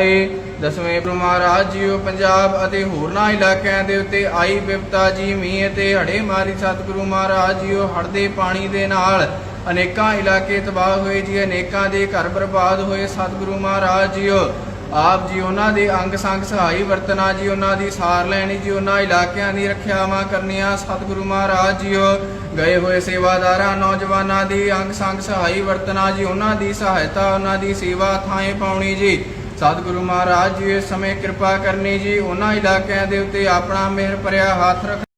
ਆਏ। 10ਵੇਂ ਗੁਰੂ ਮਹਾਰਾਜ ਜੀਓ ਪੰਜਾਬ ਅਤੇ ਹੋਰਨਾਂ ਇਲਾਕਿਆਂ ਦੇ ਉੱਤੇ ਆਈ ਵਿਪਤਾ ਜੀ ਮੀਂਹ ਅਤੇ ਹੜੇ ਮਾਰੀ ਸਤਿਗੁਰੂ ਮਹਾਰਾਜ ਜੀਓ ਹੜ੍ਹ ਦੇ ਪਾਣੀ ਦੇ ਨਾਲ ਅਨੇਕਾਂ ਇਲਾਕੇ ਤਬਾਹ ਹੋਏ ਜੀ, ਅਨੇਕਾਂ ਦੇ ਘਰ ਬਰਬਾਦ ਹੋਏ। ਸਤਿਗੁਰੂ ਮਹਾਰਾਜ ਜੀਓ ਆਪ ਜੀ ਉਹਨਾਂ ਦੇ ਅੰਗ ਸੰਗ ਸਹਾਈ ਵਰਤਣਾ ਜੀ, ਉਹਨਾਂ ਦੀ ਸਾਰ ਲੈਣੀ ਜੀ, ਉਹਨਾਂ ਇਲਾਕਿਆਂ ਦੀ ਰੱਖਿਆਵਾਂ ਕਰਨੀਆਂ। ਸਤਿਗੁਰੂ ਮਹਾਰਾਜ ਜੀਓ ਗਏ ਹੋਏ ਸੇਵਾਦਾਰਾਂ ਨੌਜਵਾਨਾਂ ਦੀ ਅੰਗ ਸੰਗ ਸਹਾਈ ਵਰਤਣਾ ਜੀ, ਉਹਨਾਂ ਦੀ ਸਹਾਇਤਾ ਉਹਨਾਂ ਦੀ ਸੇਵਾ ਥਾਂ ਪਾਉਣੀ ਜੀ। ਸਤਿਗੁਰੂ ਮਹਾਰਾਜ ਜੀ ਇਸ ਸਮੇਂ ਕਿਰਪਾ ਕਰਨੀ ਜੀ, ਉਹਨਾਂ ਇਲਾਕਿਆਂ ਦੇ ਉੱਤੇ ਆਪਣਾ ਮਿਹਰ ਭਰਿਆ ਹੱਥ ਰੱਖ